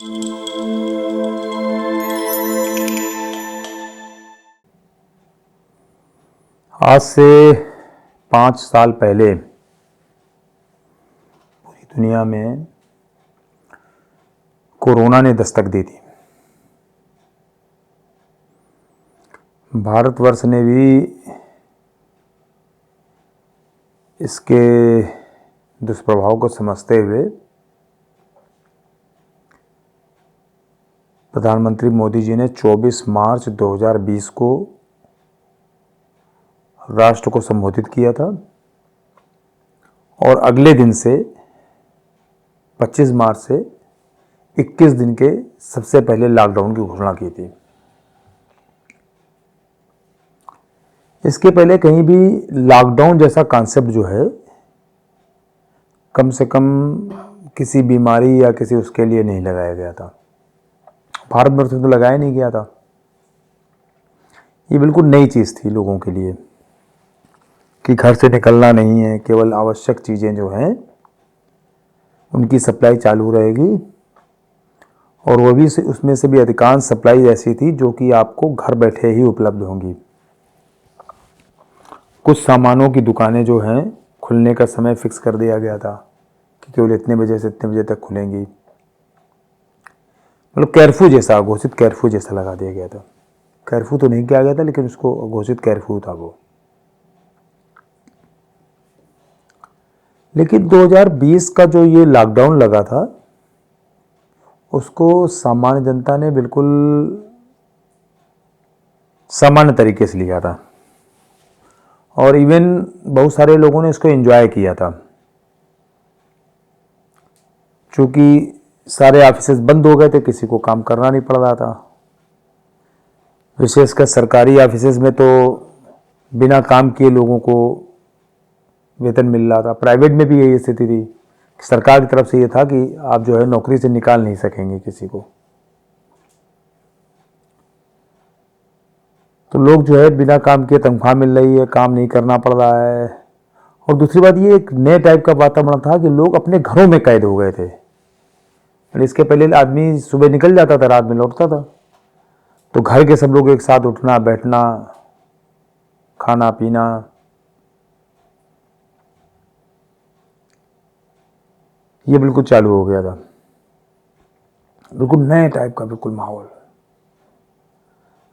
आज से 5 साल पहले पूरी दुनिया में कोरोना ने दस्तक दी थी। भारतवर्ष ने भी इसके दुष्प्रभाव को समझते हुए प्रधानमंत्री मोदी जी ने 24 मार्च 2020 को राष्ट्र को संबोधित किया था और अगले दिन से 25 मार्च से 21 दिन के सबसे पहले लॉकडाउन की घोषणा की थी। इसके पहले कहीं भी लॉकडाउन जैसा कॉन्सेप्ट जो है कम से कम किसी बीमारी या किसी उसके लिए नहीं लगाया गया था। भारतवर्ष में तो लगाया नहीं गया था। ये बिल्कुल नई चीज़ थी लोगों के लिए कि घर से निकलना नहीं है, केवल आवश्यक चीज़ें जो हैं उनकी सप्लाई चालू रहेगी और वो भी उसमें से भी अधिकांश सप्लाई ऐसी थी जो कि आपको घर बैठे ही उपलब्ध होंगी। कुछ सामानों की दुकानें जो हैं खुलने का समय फिक्स कर दिया गया था कि केवल इतने बजे से इतने बजे तक खुलेंगी। मतलब कर्फ्यू जैसा, घोषित कर्फ्यू जैसा लगा दिया गया था। कर्फ्यू तो नहीं किया गया था लेकिन उसको घोषित कर्फ्यू था वो। लेकिन 2020 का जो ये लॉकडाउन लगा था उसको सामान्य जनता ने बिल्कुल सामान्य तरीके से लिया था और इवन बहुत सारे लोगों ने इसको एंजॉय किया था। चूँकि सारे ऑफिसेज बंद हो गए थे, किसी को काम करना नहीं पड़ रहा था। विशेषकर सरकारी ऑफिसेज में तो बिना काम किए लोगों को वेतन मिल रहा था। प्राइवेट में भी यही स्थिति थी। सरकार की तरफ से ये था कि आप जो है नौकरी से निकाल नहीं सकेंगे किसी को। तो लोग जो है बिना काम किए तनख्वाह मिल रही है, काम नहीं करना पड़ रहा है। और दूसरी बात ये एक नए टाइप का वातावरण था कि लोग अपने घरों में कैद हो गए थे। इसके पहले आदमी सुबह निकल जाता था, रात में लौटता था, तो घर के सब लोग एक साथ उठना बैठना, खाना पीना, ये बिल्कुल चालू हो गया था। बिल्कुल नए टाइप का बिल्कुल माहौल।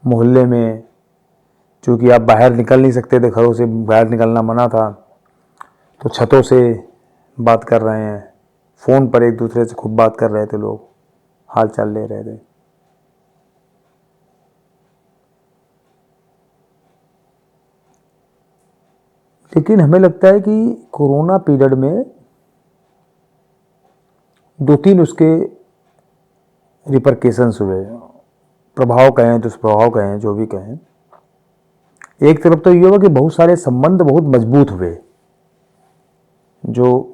मोहल्ले में चूँकि आप बाहर निकल नहीं सकते थे, घरों से बाहर निकलना मना था, तो छतों से बात कर रहे हैं, फ़ोन पर एक दूसरे से खूब बात कर रहे थे लोग, हाल चाल ले रहे थे। लेकिन हमें लगता है कि कोरोना पीरियड में 2-3 उसके रिपरकेशंस हुए, प्रभाव कहें, दुष्प्रभाव कहें, जो भी कहें। एक तरफ तो ये हुआ कि बहुत सारे संबंध बहुत मजबूत हुए, जो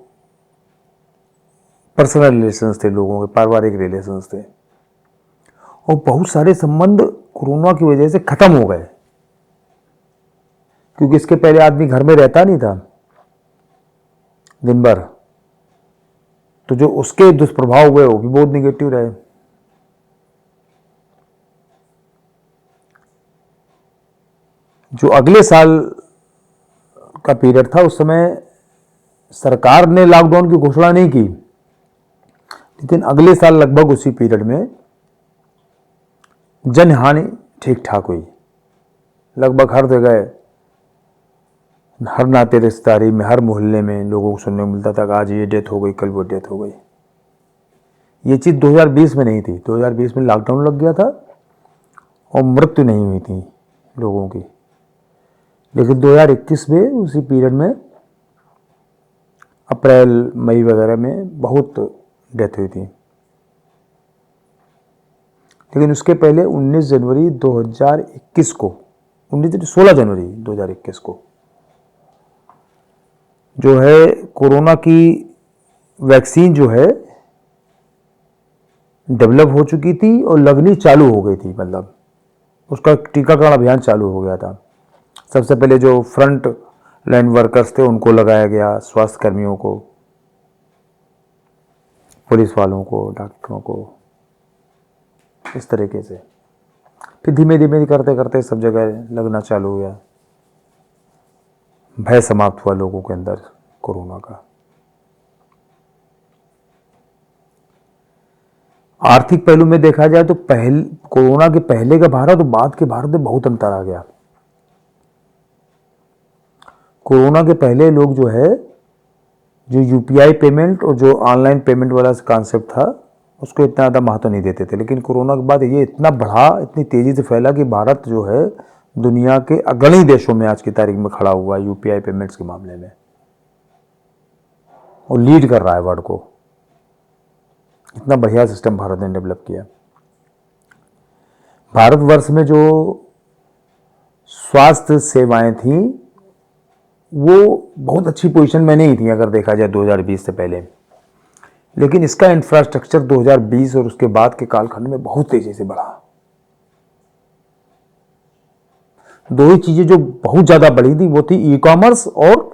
पर्सनल रिलेशंस थे, लोगों के पारिवारिक रिलेशंस थे, और बहुत सारे संबंध कोरोना की वजह से खत्म हो गए, क्योंकि इसके पहले आदमी घर में रहता नहीं था दिन भर, तो जो उसके दुष्प्रभाव हुए वो भी बहुत निगेटिव रहे। जो अगले साल का पीरियड था उस समय सरकार ने लॉकडाउन की घोषणा नहीं की, लेकिन अगले साल लगभग उसी पीरियड में जनहानि ठीक ठाक हुई। लगभग हर जगह, हर नाते रिश्तेदारी में, हर मोहल्ले में लोगों को सुनने को मिलता था कि आज ये डेथ हो गई, कल वो डेथ हो गई। ये चीज़ 2020 में नहीं थी। 2020 में लॉकडाउन लग गया था और मृत्यु नहीं हुई थी लोगों की। लेकिन 2021 में उसी पीरियड में अप्रैल मई वगैरह में बहुत डेथ हुई थी। लेकिन उसके पहले 19 जनवरी 2021 को, 16 जनवरी 2021 को जो है कोरोना की वैक्सीन जो है डेवलप हो चुकी थी और लगनी चालू हो गई थी। मतलब उसका टीकाकरण अभियान चालू हो गया था। सबसे पहले जो फ्रंट लाइन वर्कर्स थे उनको लगाया गया, स्वास्थ्य कर्मियों को, पुलिस वालों को, डॉक्टरों को। इस तरीके से। फिर धीमे धीमे करते करते सब जगह लगना चालू हुआ, भय समाप्त हुआ लोगों के अंदर कोरोना का। आर्थिक पहलू में देखा जाए तो कोरोना के पहले का भारत और बाद के भारत में बहुत अंतर आ गया। कोरोना के पहले लोग जो है, जो यूपीआई पेमेंट और जो ऑनलाइन पेमेंट वाला कॉन्सेप्ट था, उसको इतना ज़्यादा महत्व नहीं देते थे। लेकिन कोरोना के बाद ये इतना बढ़ा, इतनी तेज़ी से फैला कि भारत जो है दुनिया के अग्रणी देशों में आज की तारीख में खड़ा हुआ है यूपीआई पेमेंट्स के मामले में, और लीड कर रहा है वर्ल्ड को। इतना बढ़िया सिस्टम भारत ने डेवलप किया। भारतवर्ष में जो स्वास्थ्य सेवाएं थी वो बहुत अच्छी पोजीशन में नहीं थी अगर देखा जाए 2020 से पहले, लेकिन इसका इंफ्रास्ट्रक्चर 2020 और उसके बाद के कालखंड में बहुत तेजी से बढ़ा। दो ही चीजें जो बहुत ज्यादा बढ़ी थी वो थी ई कॉमर्स और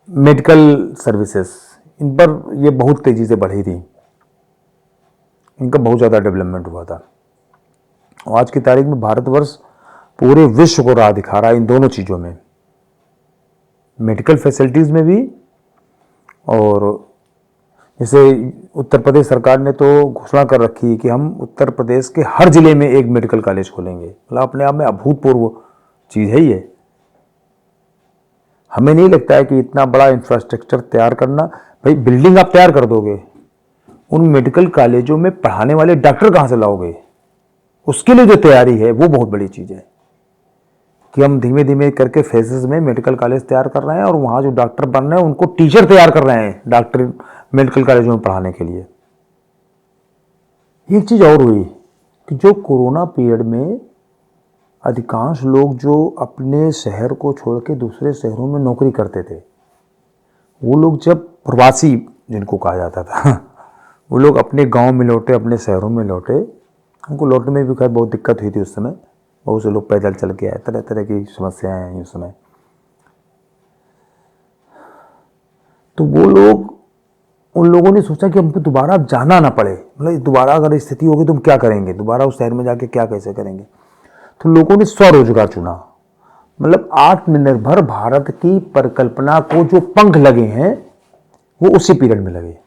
मेडिकल सर्विसेज। इन पर ये बहुत तेजी से बढ़ी थी, इनका बहुत ज्यादा डेवलपमेंट हुआ था। और आज की तारीख में भारतवर्ष पूरे विश्व को राह दिखा रहा है इन दोनों चीजों में, मेडिकल फैसिलिटीज में भी। और जैसे उत्तर प्रदेश सरकार ने तो घोषणा कर रखी कि हम उत्तर प्रदेश के हर जिले में एक मेडिकल कॉलेज खोलेंगे। मतलब अपने आप में अभूतपूर्व चीज है ये। हमें नहीं लगता है कि इतना बड़ा इंफ्रास्ट्रक्चर तैयार करना, भाई बिल्डिंग आप तैयार कर दोगे, उन मेडिकल कॉलेजों में पढ़ाने वाले डॉक्टर कहां से लाओगे? उसके लिए जो तैयारी है वो बहुत बड़ी चीज है कि हम धीमे धीमे करके फेजेस में मेडिकल कॉलेज तैयार कर रहे हैं और वहां जो डॉक्टर बन रहे हैं उनको टीचर तैयार कर रहे हैं डॉक्टर मेडिकल कॉलेजों में पढ़ाने के लिए। एक चीज और हुई कि जो कोरोना पीरियड में अधिकांश लोग जो अपने शहर को छोड़ के दूसरे शहरों में नौकरी करते थे, वो लोग जब प्रवासी जिनको कहा जाता था वो लोग अपने गांव में लौटे, अपने शहरों में लौटे। उनको लौटने में भी खैर बहुत दिक्कत हुई थी उस समय, बहुत से लोग पैदल चल के आए, तरह तरह की समस्याएं आई उस समय। तो वो लोग, उन लोगों ने सोचा कि हमको दोबारा जाना ना पड़े, मतलब दोबारा अगर स्थिति होगी तो हम क्या करेंगे, दोबारा उस शहर में जाके क्या कैसे करेंगे। तो लोगों ने स्वरोजगार चुना। मतलब आत्मनिर्भर भारत की परिकल्पना को जो पंख लगे हैं वो उसी पीरियड में लगे।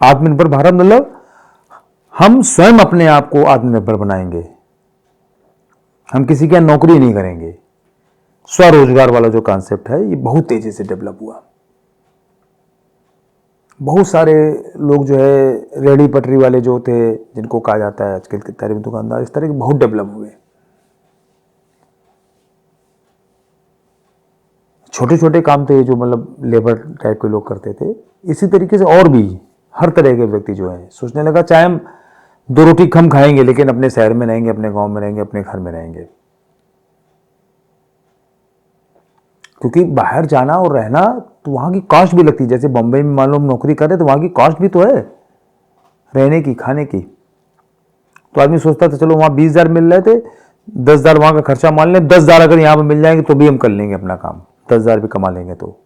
आत्मनिर्भर भारत मतलब हम स्वयं अपने आप को आत्मनिर्भर बनाएंगे, हम किसी के नौकरी नहीं करेंगे। स्वरोजगार वाला जो कॉन्सेप्ट है ये बहुत तेजी से डेवलप हुआ। बहुत सारे लोग जो है रेडी पटरी वाले जो थे, जिनको कहा जाता है आजकल की तारीफ दुकानदार, इस तरह के बहुत डेवलप हुए। छोटे छोटे काम थे जो मतलब लेबर टाइप के लोग करते थे। इसी तरीके से और भी हर तरह के व्यक्ति जो है सोचने लगा चाहे हम 2 रोटी कम खाएंगे लेकिन अपने शहर में रहेंगे, अपने गांव में रहेंगे, अपने घर में रहेंगे। क्योंकि बाहर जाना और रहना तो वहां की कॉस्ट भी लगती है। जैसे बॉम्बे में मान लो हम नौकरी कर रहे तो वहां की कॉस्ट भी तो है रहने की, खाने की। तो आदमी सोचता था चलो वहां 20,000 मिल रहे थे, 10,000 वहां का खर्चा मान लें, 10,000 अगर यहाँ पर मिल जाएंगे तो भी हम कर लेंगे अपना काम, 10,000 भी कमा लेंगे। तो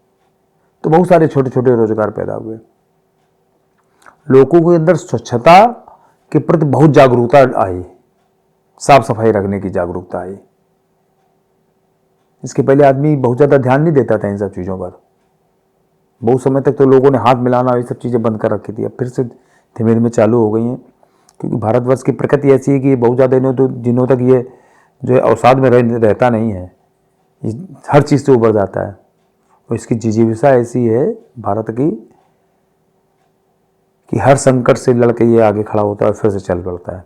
बहुत सारे छोटे छोटे रोजगार पैदा हुए। लोगों के अंदर स्वच्छता के प्रति बहुत जागरूकता आई, साफ सफाई रखने की जागरूकता आई। इसके पहले आदमी बहुत ज़्यादा ध्यान नहीं देता था इन सब चीज़ों पर। बहुत समय तक तो लोगों ने हाथ मिलाना ये सब चीज़ें बंद कर रखी थी, अब फिर से धीमे धीमे चालू हो गई हैं। क्योंकि भारतवर्ष की प्रकृति ऐसी है कि बहुत ज़्यादा दिनों तक ये जो है अवसाद में रहता नहीं है, हर चीज़ से उबर जाता है। और इसकी जिजीविषा ऐसी है भारत की कि हर संकट से लड़के ये आगे खड़ा होता है और फिर से चल पड़ता है।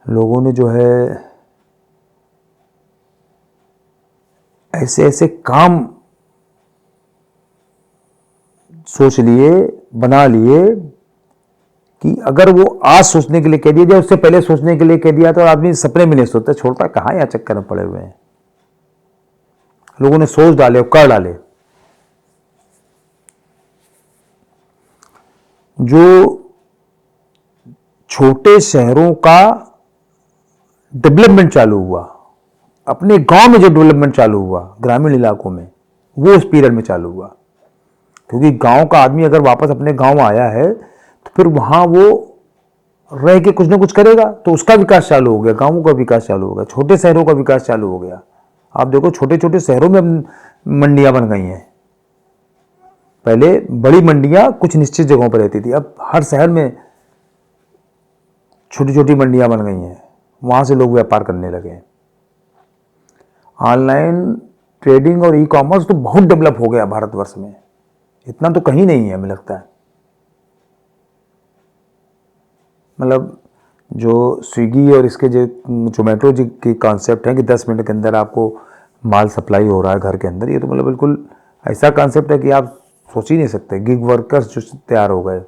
लोगों ने जो है ऐसे ऐसे काम सोच लिए, बना लिए कि अगर वो आज सोचने के लिए कह दिया जाए, उससे पहले सोचने के लिए कह दिया तो आदमी सपने में नहीं सोचता, छोड़ता कहाँ यहाँ चक्कर में पड़े हुए हैं। लोगों ने सोच डाले और कर डाले। जो छोटे शहरों का डेवलपमेंट चालू हुआ, अपने गांव में जो डेवलपमेंट चालू हुआ ग्रामीण इलाकों में, वो उस पीरियड में चालू हुआ। क्योंकि गांव का आदमी अगर वापस अपने गांव आया है तो फिर वहाँ वो रह के कुछ ना कुछ करेगा, तो उसका विकास चालू हो गया, गांवों का विकास चालू हो गया, छोटे शहरों का विकास चालू हो गया। आप देखो छोटे छोटे शहरों में अब मंडियां बन गई हैं। पहले बड़ी मंडियां कुछ निश्चित जगहों पर रहती थी, अब हर शहर में छोटी छोटी मंडियां बन गई हैं, वहां से लोग व्यापार करने लगे हैं। ऑनलाइन ट्रेडिंग और ई कॉमर्स तो बहुत डेवलप हो गया भारतवर्ष में, इतना तो कहीं नहीं है हमें लगता है। मतलब जो स्विगी और इसके जो जोमेटो जी की कॉन्सेप्ट है कि 10 मिनट के अंदर आपको माल सप्लाई हो रहा है घर के अंदर, ये तो मतलब बिल्कुल ऐसा कॉन्सेप्ट है कि आप सोच ही नहीं सकते। गिग वर्कर्स जो तैयार हो गए,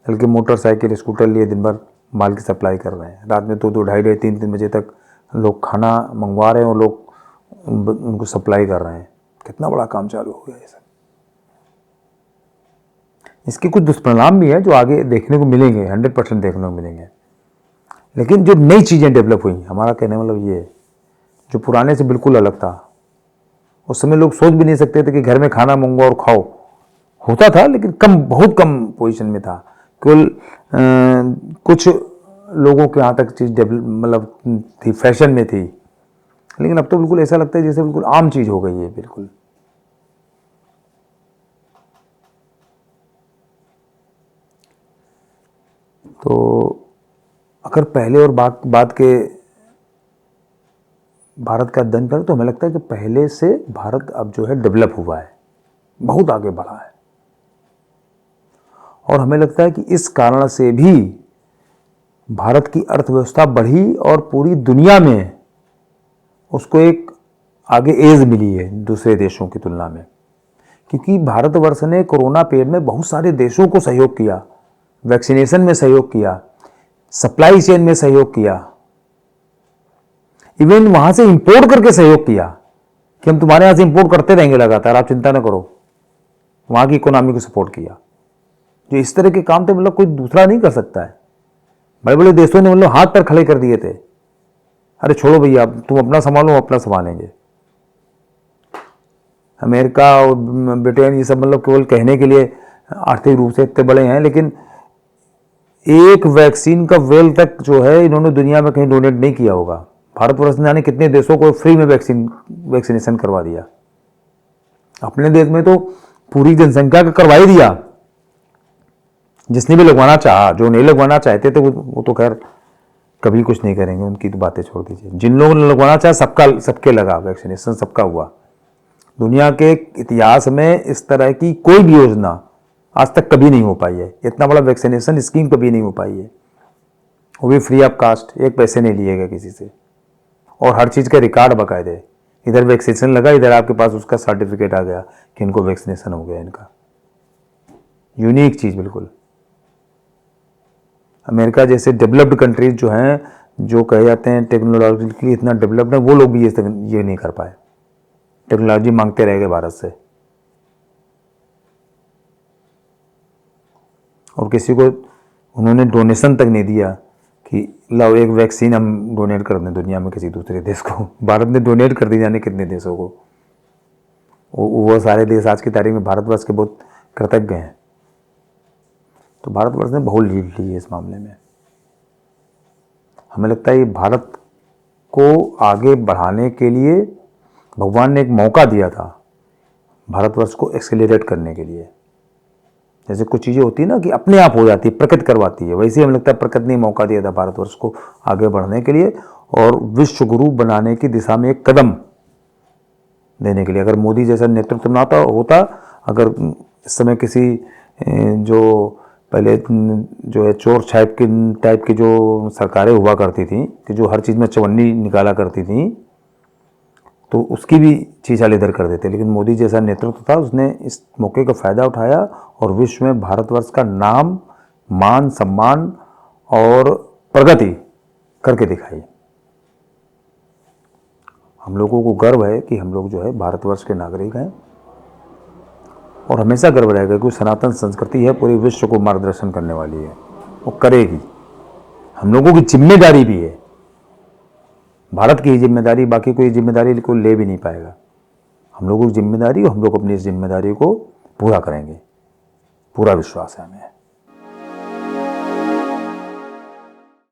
बल्कि मोटरसाइकिल स्कूटर लिए दिन भर माल की सप्लाई कर रहे हैं, रात में 2-2, 2:30, 3-3 बजे तक लोग खाना मंगवा रहे हैं और लोग उनको सप्लाई कर रहे हैं। कितना बड़ा काम चालू हो गया ये सब। इसके कुछ दुष्परिणाम भी हैं जो आगे देखने को मिलेंगे, 100% देखने को मिलेंगे। लेकिन जो नई चीज़ें डेवलप हुई, हमारा कहने मतलब ये है, जो पुराने से बिल्कुल अलग था। उस समय लोग सोच भी नहीं सकते थे कि घर में खाना मंगवाओ और खाओ, होता था लेकिन कम, बहुत कम पोजीशन में था। केवल कुछ लोगों के यहाँ तक चीज़ डेवलप मतलब थी, फैशन में थी। लेकिन अब तो बिल्कुल ऐसा लगता है जैसे बिल्कुल आम चीज़ हो गई है बिल्कुल। तो अगर पहले और बात के भारत का अध्ययन करें तो हमें लगता है कि पहले से भारत अब जो है डेवलप हुआ है, बहुत आगे बढ़ा है। और हमें लगता है कि इस कारण से भी भारत की अर्थव्यवस्था बढ़ी और पूरी दुनिया में उसको एक आगे एज मिली है दूसरे देशों की तुलना में। क्योंकि भारतवर्ष ने कोरोना पीरियड में बहुत सारे देशों को सहयोग किया, वैक्सीनेशन में सहयोग किया, सप्लाई चेन में सहयोग किया, इवन वहां से इंपोर्ट करके सहयोग किया कि हम तुम्हारे यहां से इंपोर्ट करते रहेंगे लगातार, आप चिंता न करो। वहां की इकोनॉमी को सपोर्ट किया। जो इस तरह के काम थे मतलब कोई दूसरा नहीं कर सकता है। बड़े बड़े देशों ने मतलब हाथ पर खड़े कर दिए थे, अरे छोड़ो भैया तुम अपना संभालो, अपना संभालेंगे। अमेरिका और ब्रिटेन ये सब मतलब केवल कहने के लिए आर्थिक रूप से इतने बड़े हैं, लेकिन एक वैक्सीन का वेल तक जो है इन्होंने दुनिया में कहीं डोनेट नहीं किया होगा। भारतवर्ष ने जाने कितने देशों को फ्री में वैक्सीनेशन करवा दिया। अपने देश में तो पूरी जनसंख्या का करवा ही दिया, जिसने भी लगवाना चाहा। जो नहीं लगवाना चाहते थे वो तो खैर कभी कुछ नहीं करेंगे, उनकी तो बातें छोड़ दीजिए। जिन लोगों ने लगवाना चाहा सबके लगा, वैक्सीनेशन सबका हुआ। दुनिया के इतिहास में इस तरह की कोई भी योजना आज तक कभी नहीं हो पाई है। इतना बड़ा वैक्सीनेशन स्कीम कभी नहीं हो पाई है, वो भी फ्री ऑफ कास्ट, एक पैसे नहीं लिए गए किसी से, और हर चीज़ का रिकॉर्ड बाकायदे। इधर वैक्सीनेशन लगा, इधर आपके पास उसका सर्टिफिकेट आ गया कि इनको वैक्सीनेशन हो गया इनका। यूनिक चीज़ बिल्कुल। अमेरिका जैसे डेवलप्ड कंट्रीज जो हैं, जो कहे जाते हैं टेक्नोलॉजिकली इतना डेवलप्ड है, वो लोग भी ये नहीं कर पाए। टेक्नोलॉजी मांगते रह गए भारत से, और किसी को उन्होंने डोनेशन तक नहीं दिया कि लाओ एक वैक्सीन हम डोनेट कर दें दुनिया में किसी दूसरे देश को। भारत ने डोनेट कर दी जाने कितने देशों को। वो सारे देश आज की तारीख में भारतवर्ष के बहुत कृतज्ञ हैं। तो भारतवर्ष ने बहुत लीड ली है इस मामले में। हमें लगता है ये भारत को आगे बढ़ाने के लिए भगवान ने एक मौका दिया था, भारतवर्ष को एक्सेलरेट करने के लिए। जैसे कुछ चीज़ें होती है ना कि अपने आप हो जाती है, प्रकृति करवाती है, वैसे ही हमें लगता है प्रकृति ने मौका दिया था भारतवर्ष को आगे बढ़ने के लिए और विश्व गुरु बनाने की दिशा में एक कदम देने के लिए। अगर मोदी जैसा नेतृत्व ना होता, अगर इस समय किसी जो पहले जो है चोर टाइप की जो सरकारें हुआ करती थी कि जो हर चीज़ में चवन्नी निकाला करती थी, तो उसकी भी चीज़ाल इधर कर देते। लेकिन मोदी जैसा नेतृत्व था, उसने इस मौके का फ़ायदा उठाया और विश्व में भारतवर्ष का नाम, मान, सम्मान और प्रगति करके दिखाई। हम लोगों को गर्व है कि हम लोग जो है भारतवर्ष के नागरिक हैं, और हमेशा गर्व रहेगा कि सनातन संस्कृति है, पूरे विश्व को मार्गदर्शन करने वाली है, वो करेगी। हम लोगों की जिम्मेदारी भी है, भारत की ही जिम्मेदारी, बाकी कोई जिम्मेदारी को ले भी नहीं पाएगा। हम लोगों की जिम्मेदारी, और हम लोग अपनी इस जिम्मेदारी को पूरा करेंगे, पूरा विश्वास है हमें।